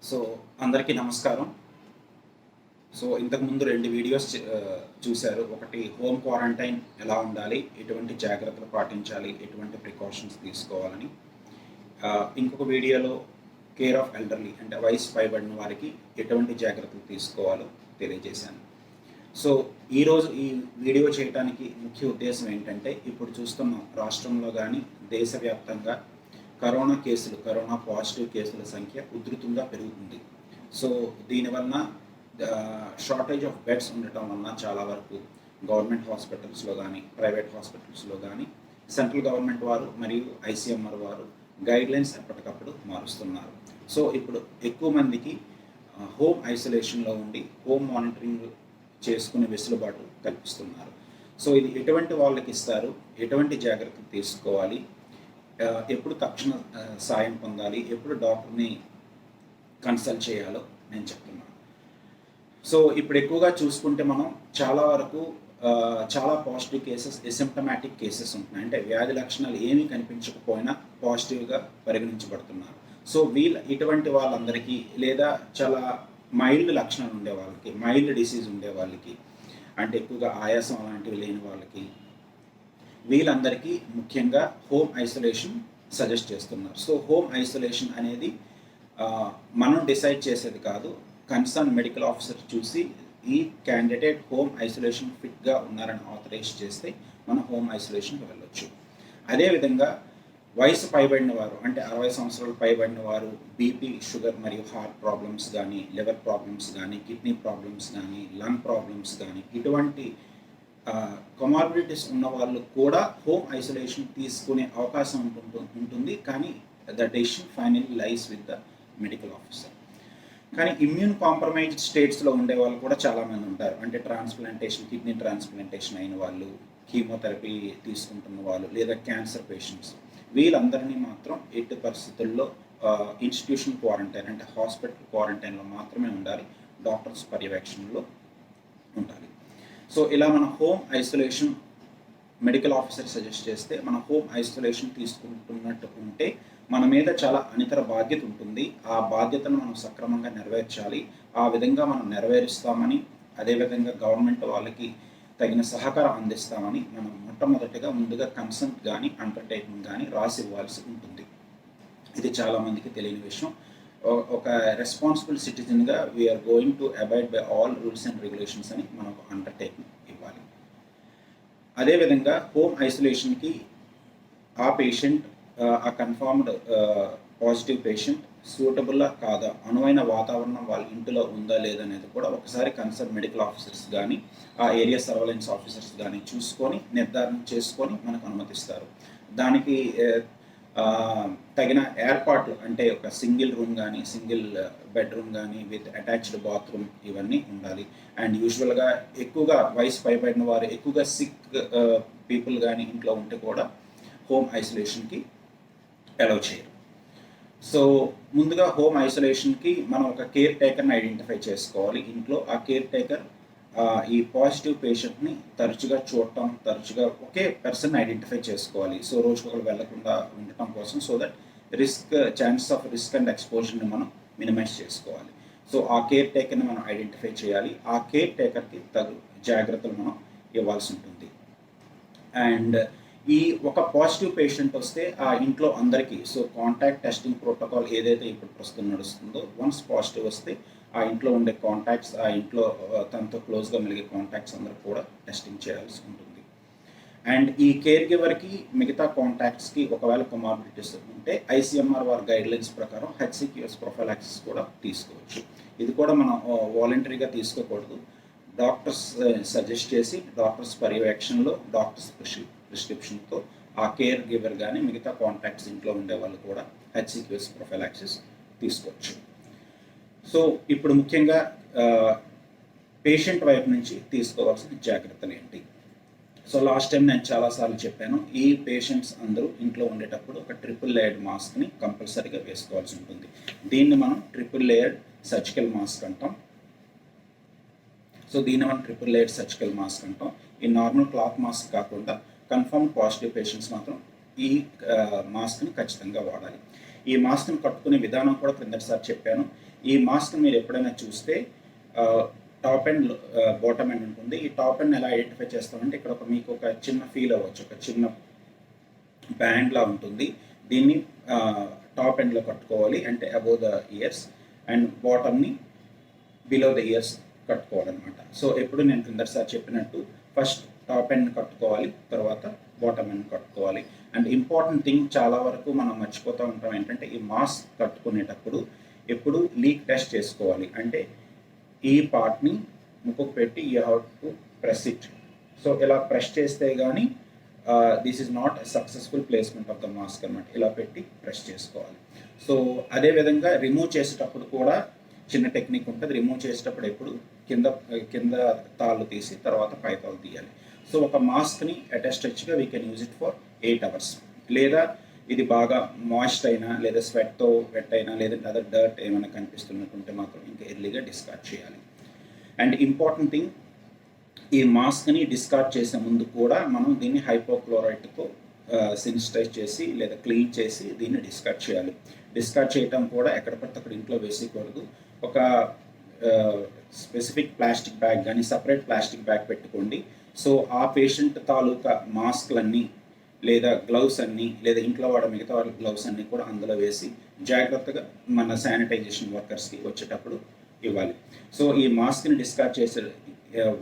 So అందరికీ నమస్కారం. So ఇంతకుముందు 2 వీడియోస్ చూశారు. ఒకటి హోమ్ క్వారంటైన్ ఎలా ఉండాలి, ఎటువంటి జాగ్రత్తలు పాటించాలి, ఎటువంటి ప్రికాషన్స్ తీసుకోవాలని. ఇంకొక వీడియోలో కేర్ ఆఫ్ ఎల్డర్లీ అంటే వయసు పైబడిన వారికి ఎటువంటి జాగ్రత్తలు తీసుకోవాలో తెలియజేశాను. సో ఈరోజు ఈ వీడియో చేయడానికి ముఖ్య ఉద్దేశం ఏంటంటే, ఇప్పుడు చూస్తున్నాం రాష్ట్రంలో కానీ దేశవ్యాప్తంగా కరోనా పాజిటివ్ కేసుల సంఖ్య ఉధృతంగా పెరుగుతుంది. సో దీనివల్ల షార్టేజ్ ఆఫ్ బెడ్స్ ఉండటం వలన చాలా వరకు గవర్నమెంట్ హాస్పిటల్స్లో కానీ ప్రైవేట్ హాస్పిటల్స్లో కానీ సెంట్రల్ గవర్నమెంట్ వారు మరియు ఐసీఎంఆర్ వారు గైడ్లైన్స్ ఎప్పటికప్పుడు మారుస్తున్నారు. సో ఇప్పుడు ఎక్కువ మందికి హోమ్ ఐసోలేషన్లో ఉండి హోమ్ మానిటరింగ్ చేసుకునే వెసులుబాటు కల్పిస్తున్నారు. సో ఇది ఎటువంటి వాళ్ళకి ఇస్తారు, ఎటువంటి జాగ్రత్తలు తీసుకోవాలి, ఎప్పుడు తక్షణ సాయం పొందాలి, ఎప్పుడు డాక్టర్ని కన్సల్ట్ చేయాలో నేను చెప్తున్నాను. సో ఇప్పుడు ఎక్కువగా చూసుకుంటే మనం చాలా వరకు చాలా పాజిటివ్ కేసెస్, ఎసిమ్టమాటిక్ కేసెస్ ఉంటున్నాయి. అంటే వ్యాధి లక్షణాలు ఏమీ కనిపించకపోయినా పాజిటివ్గా పరిగణించబడుతున్నారు. సో ఇటువంటి వాళ్ళందరికీ, లేదా చాలా మైల్డ్ లక్షణాలు ఉండే వాళ్ళకి, మైల్డ్ డిసీజ్ ఉండే వాళ్ళకి, అంటే ఎక్కువగా ఆయాసం అలాంటివి లేని వాళ్ళకి, వీళ్ళందరికీ ముఖ్యంగా హోమ్ ఐసోలేషన్ సజెస్ట్ చేస్తున్నారు. సో హోమ్ ఐసోలేషన్ అనేది మనం డిసైడ్ చేసేది కాదు. కన్సర్న్ మెడికల్ ఆఫీసర్ చూసి ఈ క్యాండిడేట్ హోమ్ ఐసోలేషన్ ఫిట్గా ఉన్నారని ఆథరైజ్ చేస్తే మనం హోమ్ ఐసోలేషన్కి వెళ్ళొచ్చు. అదేవిధంగా వయసు పైబడిన వారు, అంటే 60 సంవత్సరాలు పైబడిన వారు బీపీ, షుగర్ మరియు హార్ట్ ప్రాబ్లమ్స్ కానీ, లివర్ ప్రాబ్లమ్స్ కానీ, కిడ్నీ ప్రాబ్లమ్స్ కానీ, లంగ్ ప్రాబ్లమ్స్ కానీ, ఇటువంటి కొమార్బిడిటీస్ ఉన్న వాళ్ళు కూడా హోమ్ ఐసోలేషన్ తీసుకునే అవకాశం ఉంటుంది. కానీ the decision finally lies with the medical officer. కానీ ఇమ్యూన్ కాంప్రమైజ్డ్ స్టేట్స్లో ఉండే వాళ్ళు కూడా చాలామంది ఉంటారు. అంటే కిడ్నీ ట్రాన్స్ప్లాంటేషన్ అయిన వాళ్ళు, కీమోథెరపీ తీసుకుంటున్న వాళ్ళు, లేదా క్యాన్సర్ పేషెంట్స్, వీళ్ళందరినీ మాత్రం ఎట్టి పరిస్థితుల్లో ఇన్స్టిట్యూషన్ క్వారంటైన్ అంటే హాస్పిటల్ క్వారంటైన్లో మాత్రమే ఉండాలి, డాక్టర్స్ పర్యవేక్షణలో ఉండాలి. సో ఇలా మన home isolation medical officer suggest చేస్తే మనం హోమ్ ఐసోలేషన్ తీసుకుంటున్నట్టు ఉంటే మన మీద చాలా అనితర బాధ్యత ఉంటుంది. ఆ బాధ్యతను మనం సక్రమంగా నెరవేర్చాలి. ఆ విధంగా మనం నెరవేరుస్తామని, అదేవిధంగా గవర్నమెంట్ వాళ్ళకి తగిన సహకారం అందిస్తామని మనం మొట్టమొదటిగా ముందుగా కన్సెంట్ కానీ అండర్టేకింగ్ కానీ రాసి ఇవ్వాల్సి ఉంటుంది. ఇది చాలామందికి తెలియని విషయం. ఒక రెస్పాన్సిబుల్ సిటిజన్గా we're going to abide by all rules and regulations అని మనం అండర్టేకింగ్ ఇవ్వాలి. అదేవిధంగా హోమ్ ఐసోలేషన్కి ఆ పేషెంట్, ఆ కన్ఫర్మ్డ్ పాజిటివ్ పేషెంట్ సూటబుల్లా కాదా, అనువైన వాతావరణం వాళ్ళ ఇంటిలో ఉందా లేదనేది కూడా ఒకసారి కన్సర్న్ మెడికల్ ఆఫీసర్స్ కానీ ఆ ఏరియా సర్వేలెన్స్ ఆఫీసర్స్ కానీ చూసుకొని నిర్ధారణ చేసుకొని మనకు అనుమతిస్తారు. దానికి తగిన ఏర్పాట్లు, అంటే ఒక సింగిల్ రూమ్ కానీ, సింగిల్ బెడ్రూమ్ కానీ విత్ అటాచ్డ్ బాత్రూమ్, ఇవన్నీ ఉండాలి. అండ్ యూజువల్గా ఎక్కువగా వయసు పైబడిన వారు, ఎక్కువగా సిక్ పీపుల్ కానీ ఇంట్లో ఉంటే కూడా హోమ్ ఐసోలేషన్కి అలౌ చేయరు. సో ముందుగా హోమ్ ఐసోలేషన్కి మనం ఒక కేర్ టేకర్ని ఐడెంటిఫై చేసుకోవాలి ఇంట్లో. ఆ కేర్ టేకర్ ఈ పాజిటివ్ పేషెంట్ని తరచుగా చూడటం, తరచుగా ఒకే పర్సన్ ఐడెంటిఫై చేసుకోవాలి. సో రోజుకొకరు వెళ్లకుండా ఉండటం కోసం, so that chances of risk and ఎక్స్పోజర్ని మనం మినిమైజ్ చేసుకోవాలి. సో ఆ కేర్ టేకర్ని మనం ఐడెంటిఫై చేయాలి. ఆ కేర్ టేకర్కి తగు జాగ్రత్తలు మనం ఇవ్వాల్సి ఉంటుంది. అండ్ ఈ ఒక పాజిటివ్ పేషెంట్ వస్తే ఆ ఇంట్లో అందరికీ, సో కాంటాక్ట్ టెస్టింగ్ ప్రోటోకాల్ ఏదైతే ఇప్పుడు ప్రస్తుతం నడుస్తుందో, వన్స్ పాజిటివ్ వస్తే ఆ ఇంట్లో ఉండే కాంటాక్ట్స్, ఆ ఇంట్లో తనతో క్లోజ్గా మెలిగే కాంటాక్ట్స్ అందరూ కూడా టెస్టింగ్ చేయాల్సి ఉంటుంది. అండ్ ఈ కేర్ గివర్కి, మిగతా కాంటాక్ట్స్కి ఒకవేళ కొమార్బిడిటీస్ ఉంటే ఐసీఎంఆర్ వారి గైడ్లైన్స్ ప్రకారం హెచ్సిక్యూఎస్ ప్రొఫైలాక్సిస్ కూడా తీసుకోవచ్చు. ఇది కూడా మనం వాలంటరీగా తీసుకోకూడదు. డాక్టర్స్ సజెస్ట్ చేసి, డాక్టర్స్ పర్యవేక్షణలో, డాక్టర్స్ ప్రిస్క్రిప్షన్తో ఆ కేర్ గివర్ కానీ మిగతా కాంటాక్ట్స్ ఇంట్లో ఉండే వాళ్ళు కూడా హెచ్సిక్యూఎస్ ప్రొఫైలాక్సిస్ తీసుకోవచ్చు. సో ఇప్పుడు ముఖ్యంగా పేషెంట్ వైపు నుంచి తీసుకోవాల్సిన జాగ్రత్తలు ఏంటి? సో లాస్ట్ టైం నేను చాలాసార్లు చెప్పాను, ఈ పేషెంట్స్ అందరూ ఇంట్లో ఉండేటప్పుడు ఒక ట్రిపుల్ లేయర్డ్ మాస్క్ని కంపల్సరీగా వేసుకోవాల్సి ఉంటుంది. దీన్ని మనం ట్రిపుల్ లేయర్డ్ సర్జికల్ మాస్క్ అంటాం. సో దీన్ని మనం ట్రిపుల్ లేయర్డ్ సర్జికల్ మాస్క్ అంటాం. ఈ నార్మల్ క్లాత్ మాస్క్ కాకుండా కన్ఫర్మ్ పాజిటివ్ పేషెంట్స్ మాత్రం ఈ మాస్క్ని ఖచ్చితంగా వాడాలి. ఈ మాస్క్ని కట్టుకునే విధానం కూడా క్రిందటిసారి చెప్పాను. ఈ మాస్క్ మీరు ఎప్పుడైనా చూస్తే టాప్ అండ్ బాటమ్ ఎండ్ ఉంటుంది. ఈ టాప్ ఎండ్ ఎలా ఐడెంటిఫై చేస్తామంటే ఇక్కడ మీకు ఒక చిన్న ఫీల్ అవ్వచ్చు, ఒక చిన్న బ్యాండ్లా ఉంటుంది. దీన్ని టాప్ ఎండ్లో కట్టుకోవాలి, అంటే అబోవ్ ద ఇయర్స్, అండ్ బాటమ్ని బిలో ద ఇయర్స్ కట్టుకోవాలన్నమాట. సో ఎప్పుడు నేను కిందసారి చెప్పినట్టు ఫస్ట్ టాప్ ఎండ్ కట్టుకోవాలి, తర్వాత బాటమ్ ఎండ్ కట్టుకోవాలి. అండ్ ఇంపార్టెంట్ థింగ్ చాలా వరకు మనం మర్చిపోతూ ఉంటాం ఏంటంటే, ఈ మాస్క్ కట్టుకునేటప్పుడు ఎప్పుడు లీక్ టెస్ట్ చేసుకోవాలి. అంటే ఈ పార్ట్ని ముక్కుకు పెట్టి you have to press it. So ఇలా ప్రెస్ చేస్తే కానీ this is not successful placement of the mask అనమాట. ఇలా పెట్టి ప్రెస్ చేసుకోవాలి. సో అదేవిధంగా రిమూవ్ చేసేటప్పుడు కూడా చిన్న టెక్నిక్ ఉంటుంది. రిమూవ్ చేసేటప్పుడు ఎప్పుడు కింద తాళ్ళు తీసి తర్వాత పై తాళ్ళు తీయాలి. సో ఒక మాస్క్ని అట్ ఎ స్ట్రెచ్గా we can use it for 8 hours. లేదా ఇది బాగా మాయిస్ట్ అయినా, లేదా స్వెట్తో వెట్ అయినా, లేదంటే అదర్ డర్ట్ ఏమైనా కనిపిస్తున్నట్టుంటే మాత్రం ఇంకా ఎర్లీగా డిస్కార్డ్ చేయాలి. అండ్ ఇంపార్టెంట్ థింగ్, ఈ మాస్క్ని డిస్కార్డ్ చేసే ముందు కూడా మనం దీన్ని హైపోక్లోరైట్తో సెన్సిటైజ్ చేసి లేదా క్లీన్ చేసి దీన్ని డిస్కార్డ్ చేయాలి. డిస్కార్డ్ చేయటం కూడా ఎక్కడ పడితే అక్కడ ఇంట్లో వేసేయకూడదు. ఒక స్పెసిఫిక్ ప్లాస్టిక్ బ్యాగ్ కానీ సపరేట్ ప్లాస్టిక్ బ్యాగ్ పెట్టుకోండి. సో ఆ పేషెంట్ తాలూకా మాస్క్లన్నీ లేదా గ్లౌస్ అన్నీ, లేదా ఇంట్లో వాడే మిగతా వాళ్ళ గ్లౌస్ అన్నీ కూడా అందులో వేసి జాగ్రత్తగా మన శానిటైజేషన్ వర్కర్స్కి వచ్చేటప్పుడు ఇవ్వాలి. సో ఈ మాస్క్ని డిస్కార్డ్ చేసే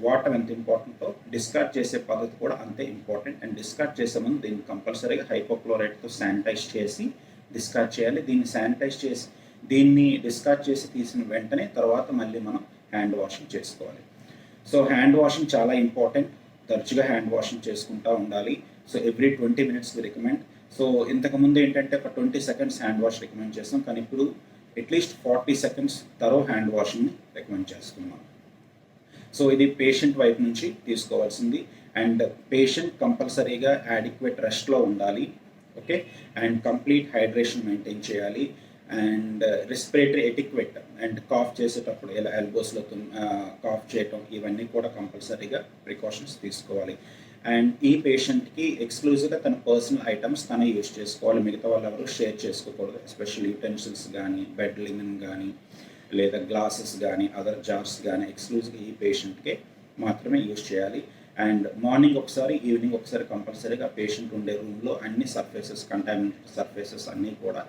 వాటర్ ఎంత ఇంపార్టెంటో డిస్కార్డ్ చేసే పద్ధతి కూడా అంతే ఇంపార్టెంట్. అండ్ డిస్కార్డ్ చేసే ముందు దీన్ని కంపల్సరీగా హైపోక్లోరైట్తో శానిటైజ్ చేసి డిస్కార్డ్ చేయాలి. దీన్ని డిస్కార్డ్ చేసి తీసిన వెంటనే తర్వాత మళ్ళీ మనం హ్యాండ్ వాషింగ్ చేసుకోవాలి. సో హ్యాండ్ వాషింగ్ చాలా ఇంపార్టెంట్. తరచుగా హ్యాండ్ వాషింగ్ చేసుకుంటూ ఉండాలి. So every 20 minutes recommend. So ఇంతకుముందు ఏంటంటే ఒక 20 seconds హ్యాండ్ వాష్ రికమెండ్ చేస్తాం, కానీ ఇప్పుడు అట్లీస్ట్ 40 seconds తరో హ్యాండ్ వాషింగ్ని రికమెండ్ చేస్తున్నాం. సో ఇది పేషెంట్ వైపు నుంచి తీసుకోవాల్సింది. అండ్ పేషెంట్ కంపల్సరీగా యాడిక్వేట్ రెస్ట్లో ఉండాలి. Okay, and complete hydration maintain చేయాలి. And respiratory etiquette, and cough చేసేటప్పుడు ఇలా ఎల్బోస్లో కాఫ్ చేయటం, ఇవన్నీ కూడా కంపల్సరీగా ప్రికాషన్స్ తీసుకోవాలి. అండ్ ఈ పేషెంట్కి ఎక్స్క్లూజివ్గా తన పర్సనల్ ఐటమ్స్ తనే యూజ్ చేసుకోవాలి. మిగతా వాళ్ళు ఎవరు షేర్ చేసుకోకూడదు. ఎస్పెషల్ యూటెన్సిల్స్ కానీ, బెడ్ లినన్ కానీ, లేదా గ్లాసెస్ కానీ, అదర్ జార్స్ కానీ ఎక్స్క్లూజివ్గా ఈ పేషెంట్కే మాత్రమే యూజ్ చేయాలి. అండ్ మార్నింగ్ ఒకసారి, ఈవినింగ్ ఒకసారి కంపల్సరీగా పేషెంట్ ఉండే రూమ్లో అన్ని సర్ఫేసెస్, కంటామినేటెడ్ సర్ఫేసెస్ అన్నీ కూడా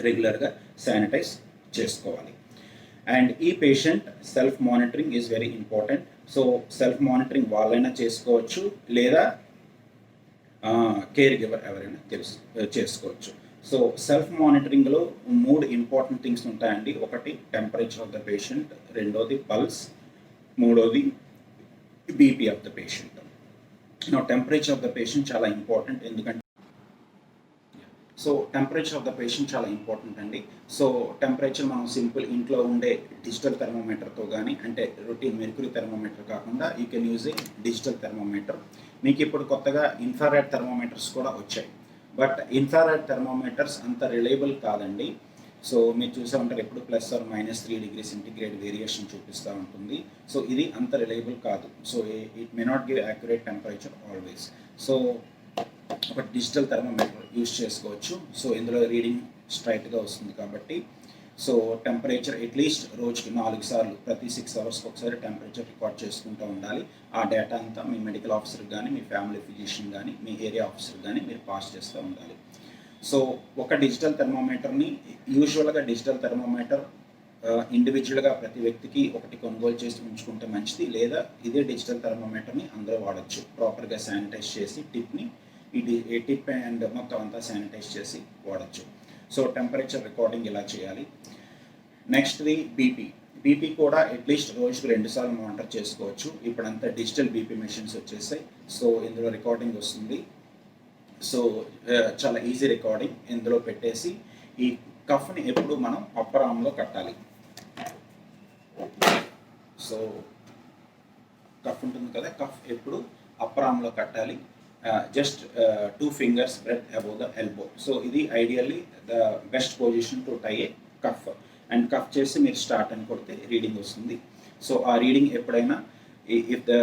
రెగ్యులర్గా శానిటైజ్ చేసుకోవాలి. అండ్ ఈ patient self monitoring is very important. So self monitoring వాళ్ళైనా చేసుకోవచ్చు, లేదా కేర్ గివర్ ఎవరైనా చేసుకోవచ్చు. సో సెల్ఫ్ మానిటరింగ్లో 3 ఇంపార్టెంట్ థింగ్స్ ఉంటాయండి. ఒకటి టెంపరేచర్ ఆఫ్ ద పేషెంట్, రెండోది పల్స్, మూడోది బీపీ ఆఫ్ ద పేషెంట్. నా టెంపరేచర్ ఆఫ్ ద పేషెంట్ చాలా ఇంపార్టెంట్. ఎందుకంటే so temperature of the patient చాలా ఇంపార్టెంట్ అండి. సో టెంపరేచర్ మనం సింపుల్ ఇంట్లో ఉండే డిజిటల్ థెర్మోమీటర్తో కానీ, అంటే రొటీన్ మెర్క్యూరీ థెర్మోమీటర్ కాకుండా you can use a digital thermometer. మీకు ఇప్పుడు కొత్తగా ఇన్ఫ్రారెడ్ థెర్మోమీటర్స్ కూడా వచ్చాయి. బట్ ఇన్ఫ్రారెడ్ థెర్మోమీటర్స్ అంత రిలయబుల్ కాదండి. సో మీరు చూసే ఉంటారు ఎప్పుడు +or- 3 degrees సెంటిగ్రేడ్ వేరియేషన్ చూపిస్తూ ఉంటుంది. సో ఇది అంత రిలయబుల్ కాదు. So it may not give accurate temperature always. So ఒక డిజిటల్ థెర్మోమీటర్ యూజ్ చేసుకోవచ్చు. సో ఇందులో రీడింగ్ స్ట్రైట్గా వస్తుంది కాబట్టి. సో టెంపరేచర్ అట్లీస్ట్ రోజుకి 4 సార్లు, ప్రతి 6 hours ఒకసారి టెంపరేచర్ రికార్డ్ చేసుకుంటూ ఉండాలి. ఆ డేటా అంతా మీ మెడికల్ ఆఫీసర్కి కానీ, మీ ఫ్యామిలీ ఫిజిషియన్ కానీ, మీ ఏరియా ఆఫీసర్కి కానీ మీరు పాస్ చేస్తూ ఉండాలి. సో ఒక డిజిటల్ థెర్మోమీటర్ని, యూజువల్గా డిజిటల్ థెర్మోమీటర్ ఇండివిజువల్గా ప్రతి వ్యక్తికి ఒకటి కొనుగోలు చేసి ఉంచుకుంటే మంచిది. లేదా ఇదే డిజిటల్ థెర్మోమీటర్ని అందరూ వాడచ్చు. ప్రాపర్గా శానిటైజ్ చేసి టిప్ అండ్ మొత్తం అంతా శానిటైజ్ చేసి వాడచ్చు. సో టెంపరేచర్ రికార్డింగ్ ఇలా చేయాలి. నెక్స్ట్ది బీపీ కూడా అట్లీస్ట్ రోజుకి 2 సార్లు మానిటర్ చేసుకోవచ్చు. ఇప్పుడంతా డిజిటల్ బీపీ మెషిన్స్ వచ్చేసాయి. సో ఇందులో రికార్డింగ్ వస్తుంది. సో చాలా ఈజీ రికార్డింగ్. ఇందులో పెట్టేసి ఈ కఫ్ని ఎప్పుడు మనం అప్పర్ ఆర్మ్లో కట్టాలి. సో కఫ్ ఉంటుంది కదా, కఫ్ ఎప్పుడు అప్పర్ ఆర్మ్లో కట్టాలి. Just 2 fingers breadth above the elbow. So ఇది ideally the best position to tie a cuff. And cuff చేసి మీరు స్టార్ట్ అని కొడితే రీడింగ్ వస్తుంది. సో ఆ రీడింగ్ ఎప్పుడైనా ఇఫ్ ద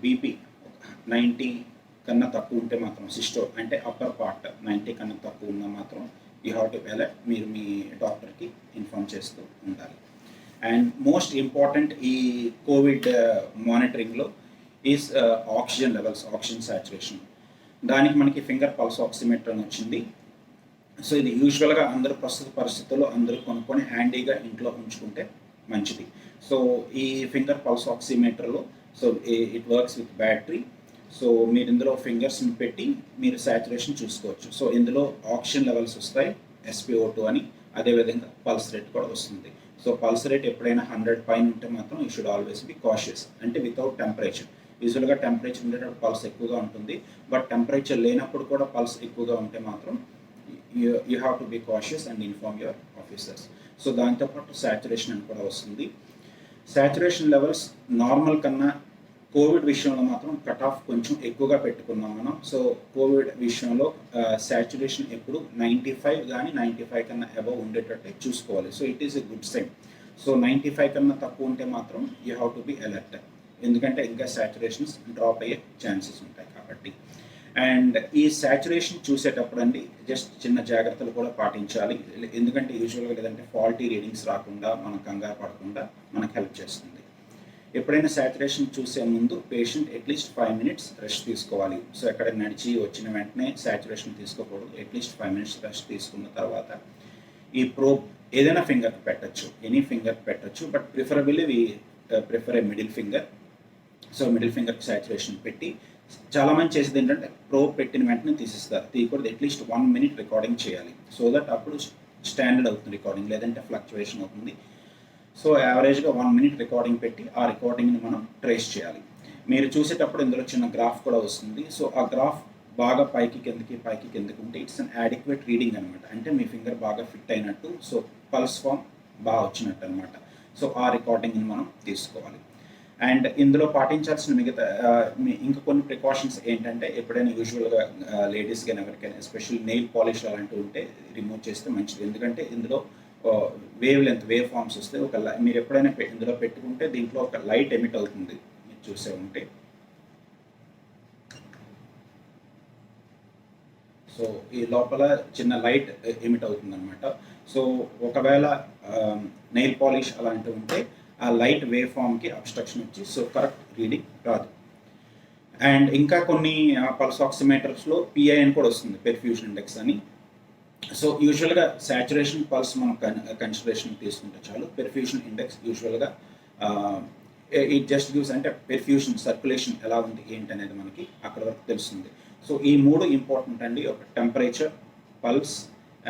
బీపీ 90 కన్నా తక్కువ ఉంటే మాత్రం సిస్టోల్, అంటే అప్పర్ పార్ట్ 90 కన్నా తక్కువ ఉన్నా మాత్రం యూ హ్యావ్ టు అలర్ట్, మీరు మీ డాక్టర్కి ఇన్ఫామ్ చేస్తూ ఉండాలి. అండ్ మోస్ట్ ఇంపార్టెంట్ ఈ కోవిడ్ మానిటరింగ్లో is oxygen levels, oxygen saturation. దానికి మనకి ఫింగర్ పల్స్ ఆక్సిమీటర్ అని వచ్చింది. సో ఇది యూజువల్గా అందరూ ప్రస్తుత పరిస్థితుల్లో అందరూ కొనుక్కొని హ్యాండీగా ఇంట్లో ఉంచుకుంటే మంచిది. సో ఈ ఫింగర్ పల్స్ ఆక్సిమీటర్లో so it works with battery. So మీరు ఇందులో ఫింగర్స్ని పెట్టి మీరు సాచురేషన్ చూసుకోవచ్చు. సో ఇందులో ఆక్సిజన్ లెవెల్స్ వస్తాయి, SpO2 అని, అదేవిధంగా పల్స్ రేట్ కూడా వస్తుంది. సో పల్స్ రేట్ ఎప్పుడైనా 100 పైన ఉంటే మాత్రం you should always be cautious, అంటే వితౌట్ టెంపరేచర్. యూజువల్గా టెంపరేచర్ ఉండేటప్పుడు పల్స్ ఎక్కువగా ఉంటుంది, బట్ టెంపరేచర్ లేనప్పుడు కూడా పల్స్ ఎక్కువగా ఉంటే మాత్రం you have to be cautious and inform your officers. So దాంతోపాటు సాచురేషన్ అని కూడా వస్తుంది. సాచురేషన్ లెవెల్స్ నార్మల్ కన్నా కోవిడ్ విషయంలో మాత్రం కట్ ఆఫ్ కొంచెం ఎక్కువగా పెట్టుకున్నాం మనం. సో కోవిడ్ విషయంలో సాచురేషన్ ఎప్పుడు 95 కానీ 95 కన్నా అబవ్ ఉండేటట్టే చూసుకోవాలి. So it is a good sign. So 95 కన్నా తక్కువ ఉంటే మాత్రం you have to be alert, ఎందుకంటే ఇంకా సాచురేషన్స్ డ్రాప్ అయ్యే ఛాన్సెస్ ఉంటాయి కాబట్టి. అండ్ ఈ సాచురేషన్ చూసేటప్పుడు అండి జస్ట్ చిన్న జాగ్రత్తలు కూడా పాటించాలి, ఎందుకంటే యూజువల్గా లేదంటే ఫాల్టీ రీడింగ్స్ రాకుండా మనం కంగారు పడకుండా మనకు హెల్ప్ చేస్తుంది. ఎప్పుడైనా సాచురేషన్ చూసే ముందు పేషెంట్ అట్లీస్ట్ 5 minutes రెస్ట్ తీసుకోవాలి. సో ఎక్కడ నడిచి వచ్చిన వెంటనే సాచురేషన్ తీసుకోకూడదు. అట్లీస్ట్ 5 minutes రెస్ట్ తీసుకున్న తర్వాత ఈ ప్రోబ్ ఏదైనా ఫింగర్ పెట్టచ్చు, ఎనీ ఫింగర్ పెట్టచ్చు, but preferably we prefer a middle finger. So middle ఫింగర్కి సాచురేషన్ పెట్టి, చాలామంది చేసేది ఏంటంటే ప్రోబ్ పెట్టిన వెంటనే తీసేస్తారు, తీయకూడదు. అట్లీస్ట్ 1 minute రికార్డింగ్ చేయాలి. సో దట్ అప్పుడు స్టాండర్డ్ అవుతుంది రికార్డింగ్, లేదంటే ఫ్లక్చువేషన్ అవుతుంది. సో యావరేజ్గా 1 minute రికార్డింగ్ పెట్టి ఆ రికార్డింగ్ని మనం ట్రేస్ చేయాలి. మీరు చూసేటప్పుడు ఇందులో చిన్న గ్రాఫ్ కూడా వస్తుంది. సో ఆ గ్రాఫ్ బాగా పైకి కిందకి ఉంటే ఇట్స్ అన్ యాడిక్వేట్ రీడింగ్ అనమాట, అంటే మీ ఫింగర్ బాగా ఫిట్ అయినట్టు, సో పల్స్ ఫామ్ బాగా వచ్చినట్టు అనమాట. సో ఆ రికార్డింగ్ని మనం తీసుకోవాలి. అండ్ ఇందులో పాటించాల్సిన మిగతా ఇంకా కొన్ని ప్రికాషన్స్ ఏంటంటే, ఎప్పుడైనా యూజువల్గా లేడీస్ కానీ ఎవరికైనా ఎస్పెషల్లీ నెయిల్ పాలిష్ అలాంటివి ఉంటే రిమూవ్ చేస్తే మంచిది, ఎందుకంటే ఇందులో వేవ్ ఫామ్స్ వస్తే మీరు ఎప్పుడైనా ఇందులో పెట్టుకుంటే దీంట్లో ఒక లైట్ ఎమిట్ అవుతుంది, మీరు చూసే ఉంటే. సో ఈ లోపల చిన్న లైట్ ఎమిట్ అవుతుంది అనమాట. సో ఒకవేళ నెయిల్ పాలిష్ అలాంటివి ఉంటే ఆ లైట్ వేవ్ ఫామ్కి అబ్స్ట్రక్షన్ వచ్చి సో కరెక్ట్ రీడింగ్ రాదు. అండ్ ఇంకా కొన్ని పల్స్ ఆక్సిమీటర్స్లో PI అని కూడా వస్తుంది, పెర్ఫ్యూషన్ ఇండెక్స్ అని. సో యూజువల్గా సాచురేషన్ పల్స్ మనం కన్సిడరేషన్ తీసుకుంటే చాలు. పెర్ఫ్యూషన్ ఇండెక్స్ యూజువల్గా ఇట్ జస్ట్ గివ్స్, అంటే పెర్ఫ్యూషన్ సర్క్యులేషన్ ఎలా ఉంది ఏంటి అనేది మనకి అక్కడ వరకు తెలుస్తుంది. సో ఈ 3 ఇంపార్టెంట్ అండి, ఒక temperature, pulse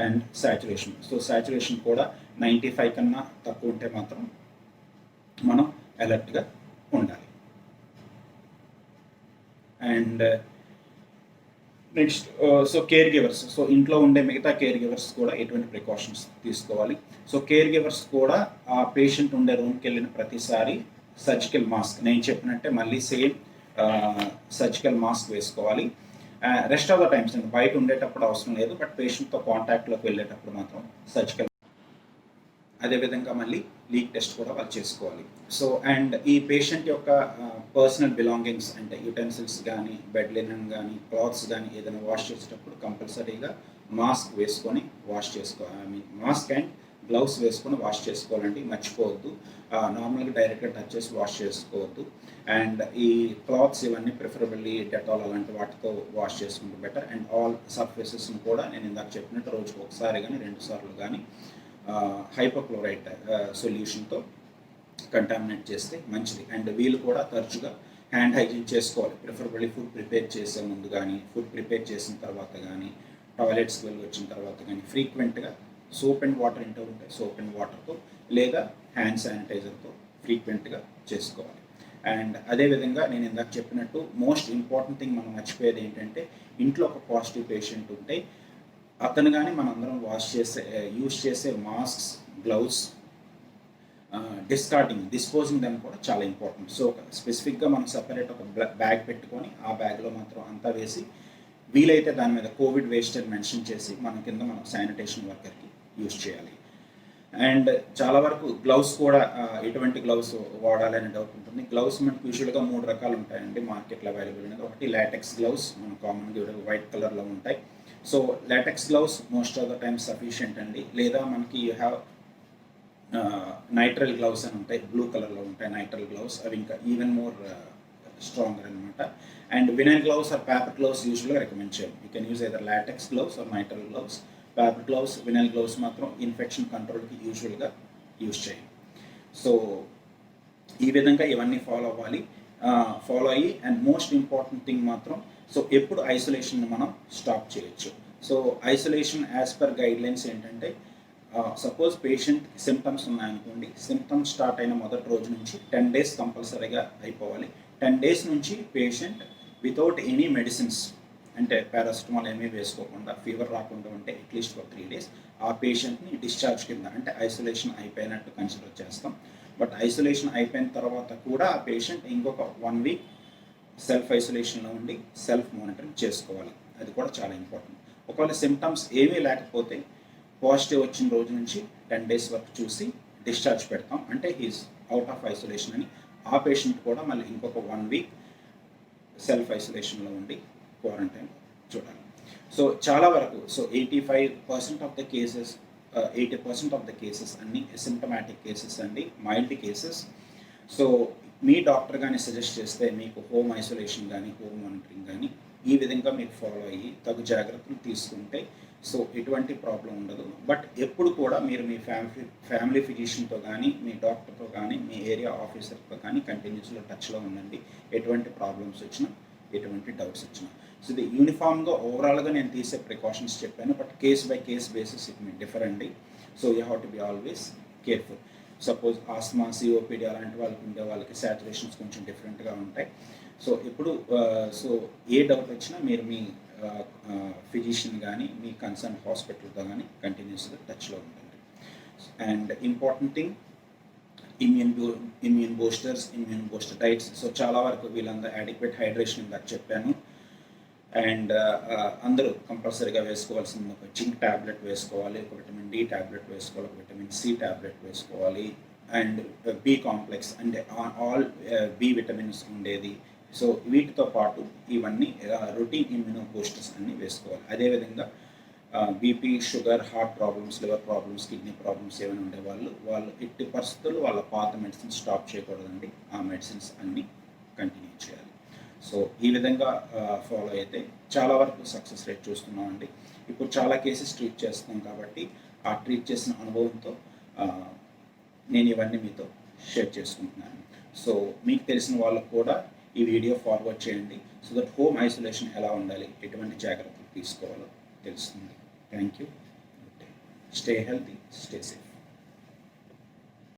and saturation. So saturation కూడా 95 కన్నా తక్కువ ఉంటే మాత్రం మనం అలర్ట్గా ఉండాలి. And next so care givers, so ఇంట్లో ఉండే మిగతా కేర్ గివర్స్ కూడా ఎటువంటి ప్రికాషన్స్ తీసుకోవాలి. సో కేర్ గివర్స్ కూడా ఆ పేషెంట్ ఉండే రూమ్కి వెళ్ళిన ప్రతిసారి సర్జికల్ మాస్క్, నేను చెప్పినట్టే మళ్ళీ సేమ్ సర్జికల్ మాస్క్ వేసుకోవాలి. రెస్ట్ ఆఫ్ ద టైమ్స్ బయట ఉండేటప్పుడు అవసరం లేదు, బట్ పేషెంట్తో కాంటాక్ట్లోకి వెళ్ళేటప్పుడు మాత్రం సర్జికల్. అదేవిధంగా మళ్ళీ లీక్ టెస్ట్ కూడా వాళ్ళు చేసుకోవాలి. సో అండ్ ఈ పేషెంట్ యొక్క పర్సనల్ బిలాంగింగ్స్, అంటే యుటెన్సిల్స్ కానీ, బెడ్ లినన్ కానీ, క్లాత్స్ కానీ ఏదైనా వాష్ చేసేటప్పుడు కంపల్సరీగా మాస్క్ వేసుకొని వాష్ చేసుకోవాలి. మాస్క్ అండ్ గ్లౌస్ వేసుకొని వాష్ చేసుకోవాలండి, మర్చిపోవద్దు. నార్మల్గా డైరెక్ట్గా టచ్ చేసి వాష్ చేసుకోవద్దు. అండ్ ఈ క్లాత్స్ ఇవన్నీ ప్రిఫరబుల్లీ డెటాల్ అలాంటి వాటితో వాష్ చేసుకుంటే బెటర్. అండ్ ఆల్ సర్ఫేసెస్ని కూడా నేను ఇందాక చెప్పినట్టు రోజుకు ఒకసారి కానీ 2 సార్లు కానీ హైపోక్లోరైడ్ సొల్యూషన్తో కంటామినేట్ చేస్తే మంచిది. అండ్ వీళ్ళు కూడా తరచుగా హ్యాండ్ హైజీన్ చేసుకోవాలి, ప్రిఫరబుల్లీ ఫుడ్ ప్రిపేర్ చేసే ముందు కానీ, ఫుడ్ ప్రిపేర్ చేసిన తర్వాత కానీ, టాయిలెట్స్కి వెళ్ళి వచ్చిన తర్వాత కానీ ఫ్రీక్వెంట్గా సోప్ అండ్ వాటర్ ఇంటూ ఉంటాయి, సోప్ అండ్ వాటర్తో లేదా హ్యాండ్ శానిటైజర్తో ఫ్రీక్వెంట్గా చేసుకోవాలి. అండ్ అదేవిధంగా నేను ఇందాక చెప్పినట్టు మోస్ట్ ఇంపార్టెంట్ థింగ్ మనం మర్చిపోయేది ఏంటంటే, ఇంట్లో ఒక పాజిటివ్ పేషెంట్ ఉంటే అతను కానీ మనందరం యూజ్ చేసే మాస్క్స్, గ్లౌస్ డిస్పోజింగ్ దాన్ని కూడా చాలా ఇంపార్టెంట్. సో స్పెసిఫిక్గా మనం సపరేట్ ఒక బ్యాగ్ పెట్టుకొని ఆ బ్యాగ్లో మాత్రం అంతా వేసి, వీలైతే దాని మీద కోవిడ్ వేస్ట్ అని మెన్షన్ చేసి మనం శానిటేషన్ వర్కర్కి యూజ్ చేయాలి. అండ్ చాలా వరకు గ్లౌస్ కూడా ఎటువంటి గ్లౌస్ వాడాలి అనే డౌట్ ఉంటుంది. గ్లౌస్ మనకు యూజువల్గా 3 రకాలు ఉంటాయండి మార్కెట్లో అవైలబుల్ అనేది. ఒకటి లాటెక్స్ గ్లౌస్, మనం కామన్గా వైట్ కలర్లో ఉంటాయి. So LaTeX gloves most of the time sufficient అండి. లేదా మనకి యూ హ్యావ్ నైట్రల్ గ్లౌస్ అని ఉంటాయి, బ్లూ కలర్లో ఉంటాయి నైట్రల్ గ్లౌస్, అవి ఇంకా ఈవెన్ మోర్ స్ట్రాంగర్ అనమాట. And vinyl gloves or paper gloves యూజువల్గా రికమెండ్ చేయం. You can use either latex gloves or nitrile gloves. Paper gloves, vinyl gloves మాత్రం ఇన్ఫెక్షన్ కంట్రోల్కి యూజువల్గా యూజ్ చేయం. సో ఈ విధంగా ఇవన్నీ ఫాలో అయ్యి అండ్ మోస్ట్ ఇంపార్టెంట్ థింగ్ మాత్రం, సో ఎప్పుడు ఐసోలేషన్ మనం స్టాప్ చేయొచ్చు. So isolation as per guidelines ఏంటంటే, సపోజ్ పేషెంట్ సిమ్టమ్స్ ఉన్నాయనుకోండి, సిమ్టమ్స్ స్టార్ట్ అయిన మొదటి రోజు నుంచి 10 days కంపల్సరీగా అయిపోవాలి. 10 days నుంచి పేషెంట్ వితౌట్ ఎనీ మెడిసిన్స్, అంటే పారాసిటమాల్ ఏమీ వేసుకోకుండా, ఫీవర్ రాకుండా ఉంటే అట్లీస్ట్ ఫర్ 3 days ఆ పేషెంట్ని డిశ్చార్జ్ కింద, అంటే ఐసోలేషన్ అయిపోయినట్టు కన్సిడర్ చేస్తాం. బట్ ఐసోలేషన్ అయిపోయిన తర్వాత కూడా ఆ పేషెంట్ ఇంకొక 1 week సెల్ఫ్ ఐసోలేషన్లో ఉండి సెల్ఫ్ మానిటరింగ్ చేసుకోవాలి. అది కూడా చాలా ఇంపార్టెంట్. ఒకవేళ సిమ్టమ్స్ ఏమీ లేకపోతే పాజిటివ్ వచ్చిన రోజు నుంచి 10 days వరకు చూసి డిశ్చార్జ్ పెడతాం, అంటే హీస్ అవుట్ ఆఫ్ ఐసోలేషన్ అని. ఆ పేషెంట్ కూడా మళ్ళీ ఇంకొక 1 week సెల్ఫ్ ఐసోలేషన్లో ఉండి క్వారంటైన్ చూడాలి. సో చాలా వరకు, so 85% of the cases 80% of the cases అన్నీ సిమ్టమాటిక్ కేసెస్ అండి, మైల్డ్ కేసెస్. సో మీ డాక్టర్ కానీ సజెస్ట్ చేస్తే మీకు హోమ్ ఐసోలేషన్ కానీ హోమ్ మానిటరింగ్ కానీ ఈ విధంగా మీరు ఫాలో అయ్యి తగు జాగ్రత్తలు తీసుకుంటే సో ఎటువంటి ప్రాబ్లం ఉండదు. బట్ ఎప్పుడు కూడా మీరు మీ ఫ్యామిలీ ఫిజిషియన్తో కానీ, మీ డాక్టర్తో కానీ, మీ ఏరియా ఆఫీసర్తో కానీ కంటిన్యూస్లో టచ్లో ఉండండి. ఎటువంటి ప్రాబ్లమ్స్ వచ్చినా, ఎటువంటి డౌట్స్ వచ్చినా. సో ఇది యూనిఫామ్గా ఓవరాల్గా నేను తీసే ప్రికాషన్స్ చెప్పాను, but case by case basis it may differ అండి. So you have to be always careful. Suppose asthma, COPD అలాంటి వాళ్ళకి ఉండే వాళ్ళకి సాచురేషన్స్ కొంచెం డిఫరెంట్గా ఉంటాయి. సో ఇప్పుడు సో ఏ డౌట్ వచ్చినా మీరు మీ ఫిజిషియన్ కానీ, మీ కన్సర్న్ హాస్పిటల్తో కానీ కంటిన్యూస్గా టచ్లో ఉండండి. And important thing, immune booster diets. So చాలా వరకు వీళ్ళందరూ అడిక్వేట్ హైడ్రేషన్ ఇందాక చెప్పాను. అండ్ అందరూ కంపల్సరీగా వేసుకోవాల్సింది ఒక జింక్ ట్యాబ్లెట్ వేసుకోవాలి, ఒక విటమిన్ డి ట్యాబ్లెట్ వేసుకోవాలి, ఒక విటమిన్ సి ట్యాబ్లెట్ వేసుకోవాలి, అండ్ బి కాంప్లెక్స్ అంటే ఆల్ బి విటమిన్స్ ఉండేది. సో వీటితో పాటు ఇవన్నీ రొటీన్ ఇమ్యూనో బూస్టర్స్ అన్నీ వేసుకోవాలి. అదేవిధంగా BP, sugar, heart problems, liver problems, kidney problems ఏమైనా ఉండే వాళ్ళు ఎట్టి పరిస్థితుల్లో వాళ్ళ పాత మెడిసిన్స్ స్టాప్ చేయకూడదండి. ఆ మెడిసిన్స్ అన్నీ కంటిన్యూ చేయాలి. సో ఈ విధంగా ఫాలో అయితే చాలా వరకు సక్సెస్ రేట్ చూస్తున్నామండి. ఇప్పుడు చాలా కేసెస్ ట్రీట్ చేస్తున్నాం కాబట్టి ఆ ట్రీట్ చేసిన అనుభవంతో నేను ఇవన్నీ మీతో షేర్ చేసుకుంటున్నాను. సో మీకు తెలిసిన వాళ్ళకు కూడా ఈ వీడియో ఫార్వర్డ్ చేయండి. సో దట్ హోమ్ ఐసోలేషన్ ఎలా ఉండాలి, ఎటువంటి జాగ్రత్తలు తీసుకోవాలో తెలుస్తుంది. Thank you. Stay healthy, stay safe.